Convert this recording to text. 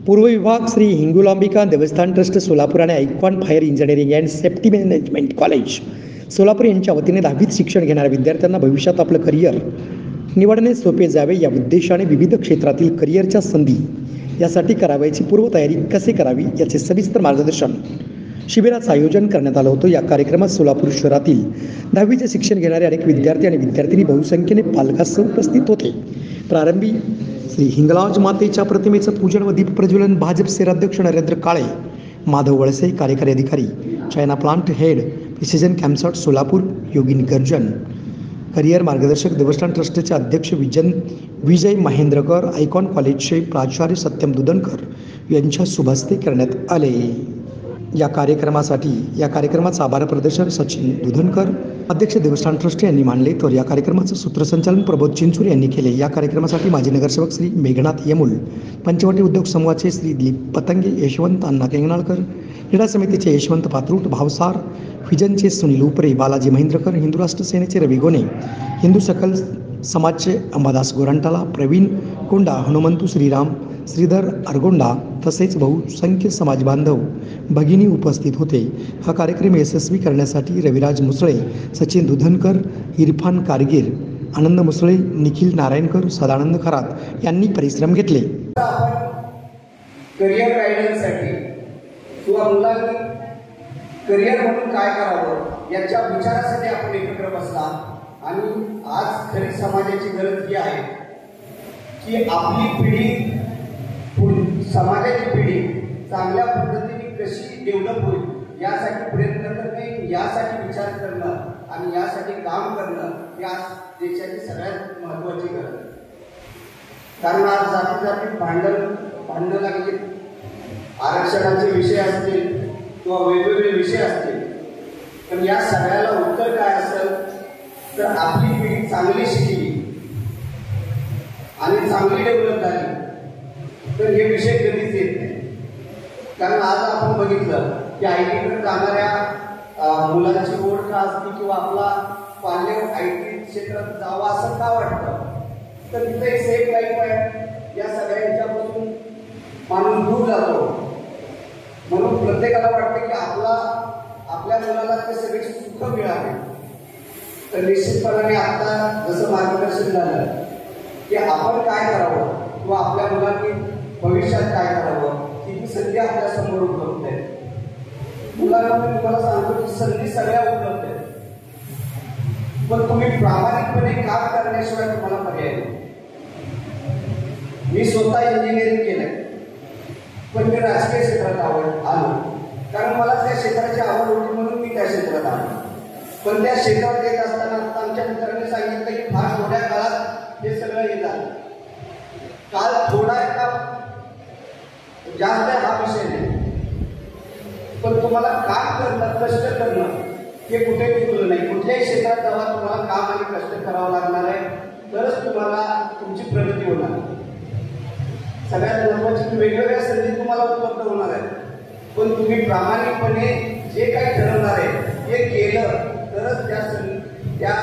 पूर्व विभाग श्री हिंगुलांबिका देवस्थान ट्रस्ट सोलापूर आणि icon fire engineering and safety management college Solapur यांच्या वतीने 10वीत शिक्षण घेणाऱ्या विद्यार्थ्यांना भविष्यात आपलं करिअर निवडणे सोपे जावे या उद्देशाने विविध क्षेत्रातील करिअरच्या संधी यासाठी करावयाची पूर्वतयारी कसे करावी याचे सविस्तर मार्गदर्शन शिबिराचं आयोजन करण्यात आलं होतं। या कार्यक्रमात सोलापूर शहरातील 10वीचे शिक्षण घेणारे अनेक विद्यार्थी आणि विद्यार्थिनी बहुसंख्येने पालकासह उपस्थित होते। प्रारंभी श्री हिंगलाज मातेच्या प्रतिमेचं पूजन व दीप प्रज्वलन भाजप शहराध्यक्ष नरेंद्र काळे, माधव वळसे कार्यकारी अधिकारी, China plant head Precision Camshafts Solapur Yogini Garjan, career मार्गदर्शक देवस्थान ट्रस्टचे अध्यक्ष विजय महेंद्रकर, आयकॉन कॉलेजचे प्राचार्य सत्यम दुधनकर यांच्या शुभहस्ते करण्यात आले। या कार्यक्रमाचं आभार प्रदर्शन सचिन दुधनकर अध्यक्ष देवस्थान ट्रस्ट यांनी मांडले, तर या कार्यक्रमाचं सूत्रसंचालन प्रबोध चिंचूर यांनी केले। या कार्यक्रमासाठी माजी नगरसेवक श्री मेघनाथ यमुल, पंचवटी उद्योग समूहाचे श्री दिलीप पतंगे, यशवंत अण्णा केंगणाळकर, क्रीडा समितीचे यशवंत पात्रूट, भावसार फिजनचे सुनील उपरे, बालाजी महेंद्रकर, हिंदू राष्ट्र सेनेचे रवी गोने, हिंदू सकल समाजचे अंबादास गोरंटाला, प्रवीण कोंडा, हनुमंतू श्रीराम, श्रीधर अरगोंडा तसेच बहुसंख्य समाज बांधव भगिनी उपस्थित होते। हा कार्यक्रम यशस्वी करण्यासाठी रविराज मुसळे, सचिन दुधनकर, इरफान कारगीर, आनंद मुसळे, निखिल नारायणकर, सदानंद खरात यांनी परिश्रम घेतले। करिअर गायडन्ससाठी किंवा मुलांनी करिअर म्हणून काय करावं याच्या विचारासाठी आपण एकत्र बसला आणि आज खरी समाजाची गरज ही आहे की आपली पिढी समाजाची पिढी चांगल्या पद्धतीने कशी डेव्हलप होईल यासाठी प्रयत्न करणे, यासाठी विचार करणं आणि यासाठी काम करणं या देशाची सगळ्यात महत्त्वाची गरज आहे। कारण आज जाती भांडणं लागली, आरक्षणाचे विषय असतील किंवा वेगवेगळे विषय असतील, पण या सगळ्याला उत्तर काय असेल तर आपली पिढी चांगली शिकली आणि चांगली डेव्हलप झाली तर हे विषय कधीच येत नाही। कारण आज आपण बघितलं की आयटीकडे जाणाऱ्या मुलांची ओढ का असते किंवा आपला पाल्य आयटी क्षेत्रात जावं असं का वाटतं, तर तिथं एक सेफ लाईफ आहे, या सगळ्यांच्यापासून माणूस दूर जातो। म्हणून प्रत्येकाला वाटतं की आपल्या मुलाला ते सगळे सुख मिळावे। तर निश्चितपणाने आता जसं मार्गदर्शन झालं की आपण काय करावं किंवा आपल्या मुलांनी भविष्यात काय करावं ही संधी आपल्या समोर उपलब्ध आहे। मुलांना मी तुम्हाला सांगतो की संधी सगळ्या उपलब्ध आहेत, पण तुम्ही प्रामाणिकपणे काम करण्याशिवाय तुम्हाला पर्याय नाही। मी स्वतः इंजिनिअरिंग केलंय, पण मी राजकीय क्षेत्रात आलो कारण मला त्या क्षेत्राची आवड होती म्हणून मी त्या क्षेत्रात आलो। पण त्या क्षेत्रात येत असताना आमच्या मित्रांनी सांगितलं की फार थोड्या काळात हे सगळं येतात। काल थोडा का जास्त हा विषय नाही, पण तुम्हाला काम करणं, कष्ट करणं हे कुठे चुकलं नाही। कुठल्याही क्षेत्रात जेव्हा तुम्हाला काम आणि कष्ट करावं लागणार आहे तरच तुम्हाला तुमची प्रगती होणार। सगळ्यात महत्त्वाची वेगवेगळ्या संधी तुम्हाला उपलब्ध होणार आहेत, पण तुम्ही प्रामाणिकपणे जे काही ठरवणार आहे ते केलं तरच त्या